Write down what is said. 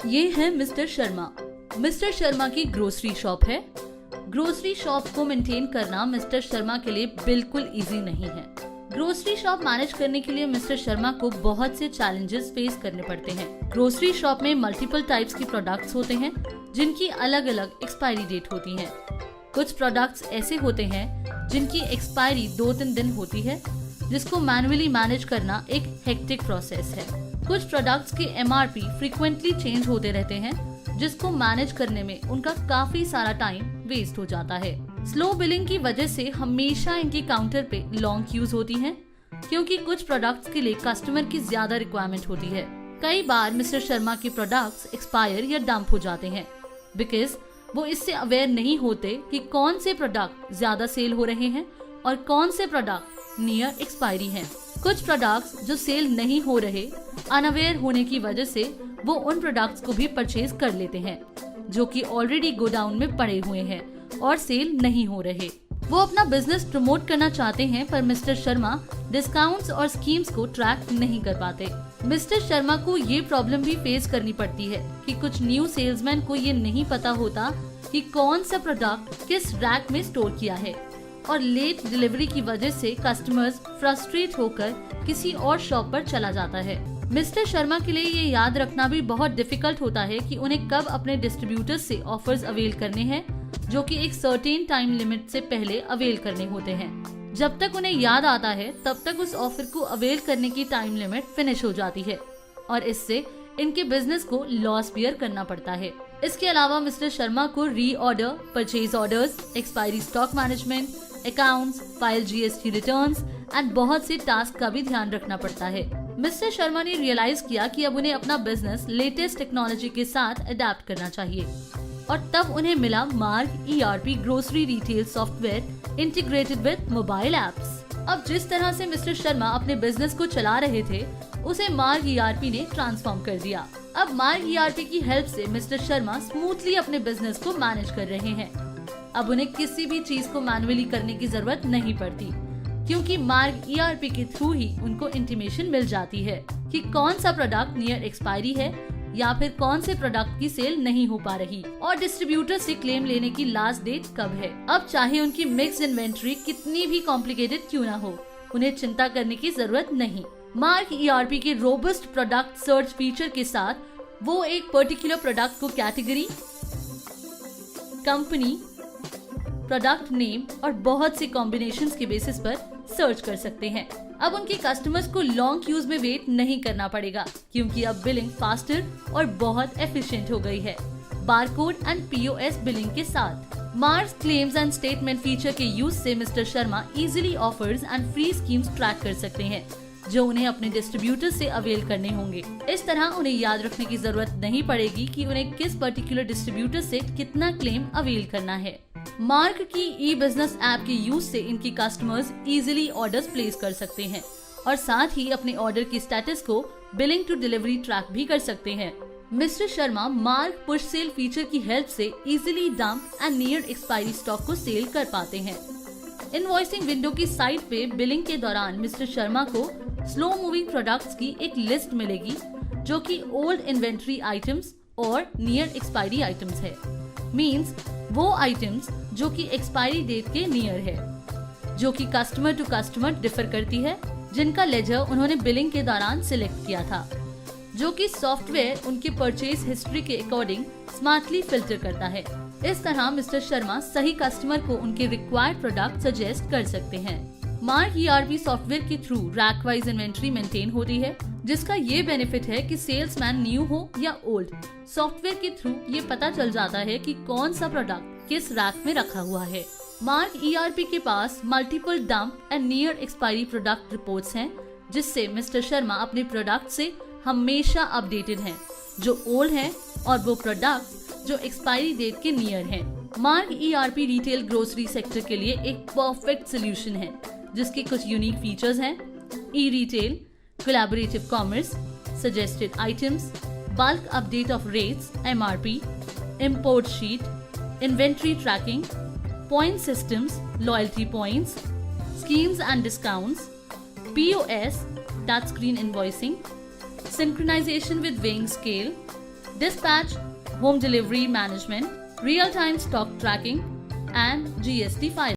ये है mister Sharma. Mister Sharma की ग्रोसरी शॉप है। ग्रोसरी शॉप को मेंटेन करना मिस्टर शर्मा के लिए बिल्कुल इजी नहीं है। ग्रोसरी शॉप मैनेज करने के लिए मिस्टर शर्मा को बहुत से चैलेंजेस फेस करने पड़ते हैं। ग्रोसरी शॉप में मल्टीपल टाइप्स की प्रोडक्ट्स होते हैं जिनकी अलग अलग एक्सपायरी डेट होती है। कुछ प्रोडक्ट्स ऐसे होते हैं जिनकी एक्सपायरी 2-3 दिन होती है, जिसको मैन्युअली मैनेज करना एक हेक्टिक प्रोसेस है। कुछ प्रोडक्ट्स के MRP फ्रीक्वेंटली चेंज होते रहते हैं, जिसको मैनेज करने में उनका काफी सारा टाइम वेस्ट हो जाता है। स्लो बिलिंग की वजह से हमेशा इनकी काउंटर पे लॉन्ग क्यूज होती हैं, क्योंकि कुछ प्रोडक्ट्स के लिए कस्टमर की ज्यादा रिक्वायरमेंट होती है। कई बार मिस्टर शर्मा के प्रोडक्ट्स एक्सपायर या डंप हो जाते हैं बिकॉज वो इससे अवेयर नहीं होते कि कौन से प्रोडक्ट ज्यादा सेल हो रहे हैं और कौन से प्रोडक्ट नियर एक्सपायरी हैं। कुछ प्रोडक्ट्स जो सेल नहीं हो रहे, अनअवेयर होने की वजह से वो उन प्रोडक्ट्स को भी परचेज कर लेते हैं जो कि ऑलरेडी गोडाउन में पड़े हुए हैं और सेल नहीं हो रहे। वो अपना बिजनेस प्रमोट करना चाहते हैं, पर मिस्टर शर्मा डिस्काउंट्स और स्कीम्स को ट्रैक नहीं कर पाते। मिस्टर शर्मा को ये प्रॉब्लम भी फेस करनी पड़ती है कि कुछ न्यू सेल्समैन को ये नहीं पता होता कि कौन सा प्रोडक्ट किस रैक में स्टोर किया है, और लेट डिलीवरी की वजह से कस्टमर्स फ्रस्ट्रेट होकर किसी और शॉप पर चला जाता है। मिस्टर शर्मा के लिए ये याद रखना भी बहुत डिफिकल्ट होता है कि उन्हें कब अपने डिस्ट्रीब्यूटर्स से ऑफर्स अवेल करने हैं, जो कि एक सर्टेन टाइम लिमिट से पहले अवेल करने होते हैं। जब तक उन्हें याद आता है तब तक उस ऑफर को अवेल करने की टाइम लिमिट फिनिश हो जाती है और इससे इनके बिजनेस को लॉस बियर करना पड़ता है। इसके अलावा मिस्टर शर्मा को reorder, purchase orders, expiry stock management, accounts, file GST returns and बहुत से टास्क का भी ध्यान रखना पड़ता है। मिस्टर शर्मा ने रियलाइज किया कि अब उन्हें अपना बिजनेस लेटेस्ट टेक्नोलॉजी के साथ अडेप्ट करना चाहिए और तब उन्हें मिला मार्ग ERP grocery retail software integrated with mobile apps. अब जिस तरह से मिस्टर शर्मा अपने बिजनेस को चला रहे थे, उसे मार्ग ERP ने ट्रांसफॉर्म कर दिया। अब मार्ग ERP की हेल्प से मिस्टर शर्मा स्मूथली अपने बिजनेस को मैनेज कर रहे हैं। अब उन्हें किसी भी चीज को मैन्युअली करने की जरूरत नहीं पड़ती, क्योंकि मार्ग ERP के थ्रू ही उनको इंटीमेशन मिल जाती है कि कौन सा प्रोडक्ट नियर एक्सपायरी है या फिर कौन से प्रोडक्ट की सेल नहीं हो पा रही और डिस्ट्रीब्यूटर से क्लेम लेने की लास्ट डेट कब है। अब चाहे उनकी मिक्स इन्वेंट्री कितनी भी कॉम्प्लिकेटेड क्यों ना हो, उन्हें चिंता करने की जरूरत नहीं। मार्ग ERP के रोबस्ट प्रोडक्ट सर्च फीचर के साथ वो एक पर्टिकुलर प्रोडक्ट को कैटेगरी, कंपनी, प्रोडक्ट नेम और बहुत सी कॉम्बिनेशंस के बेसिस पर सर्च कर सकते हैं। अब उनके कस्टमर्स को लॉन्ग क्यूज में वेट नहीं करना पड़ेगा, क्योंकि अब बिलिंग फास्टर और बहुत एफिशिएंट हो गई है बारकोड एंड POS बिलिंग के साथ। Mars claims and statement feature के यूज से mister Sharma easily offers and free schemes track कर सकते हैं, जो उन्हें अपने डिस्ट्रीब्यूटर से अवेल करने होंगे। इस तरह उन्हें याद रखने की जरूरत नहीं पड़ेगी कि उन्हें किस पर्टिकुलर डिस्ट्रीब्यूटर से कितना क्लेम अवेल करना है। मार्क की ई-बिजनेस ऐप के यूज से इनकी कस्टमर्स इजीली ऑर्डर्स प्लेस कर सकते हैं और साथ ही अपने ऑर्डर की स्टेटस को बिलिंग टू डिलीवरी ट्रैक भी कर सकते हैं। Mister Sharma mark push sale feature की हेल्प से easily dump and near expiry stock को सेल कर पाते हैं। इनवॉइसिंग विंडो की साइट पे बिलिंग के दौरान मिस्टर शर्मा को स्लो मूविंग प्रोडक्ट्स की एक लिस्ट मिलेगी, जो कि ओल्ड इन्वेंट्री आइटम्स और नियर एक्सपायरी आइटम्स है। मींस वो आइटम्स जो कि एक्सपायरी डेट के नियर है, जो कि कस्टमर टू कस्टमर डिफर करती है, जिनका लेजर उन्होंने बिलिंग के दौरान सिलेक्ट किया था, जो कि सॉफ्टवेयर उनके परचेज हिस्ट्री के अकॉर्डिंग स्मार्टली फिल्टर करता है। इस तरह मिस्टर शर्मा सही कस्टमर को उनके रिक्वायर्ड प्रोडक्ट सजेस्ट कर सकते हैं। मार्ग ERP सॉफ्टवेयर के through rack wise inventory maintain होती है, जिसका ये बेनिफिट है कि सेल्समैन न्यू हो या ओल्ड, सॉफ्टवेयर के थ्रू ये पता चल जाता है कि कौन सा प्रोडक्ट किस रैक में रखा हुआ है। मार्ग ERP के पास multiple dump and near expiry product reports हैं, जिससे मिस्टर शर्मा अपने प्रोडक्ट से हमेशा अपडेटेड हैं, जो ओल्ड हैं और वो प्रोडक्ट जो एक्सपायरी डेट के नियर हैं। मार्ग ERP रिटेल ग्रोसरी सेक्टर के लिए एक परफेक्ट सोल्यूशन है, जिसके कुछ यूनिक फीचर्स हैं: e-retail, collaborative commerce, suggested items, bulk update of rates, MRP, import sheet, inventory tracking, point systems, loyalty points, schemes and discounts, POS, touchscreen invoicing, synchronization with weighing scale, dispatch, home delivery management, real-time stock tracking, and GST filing.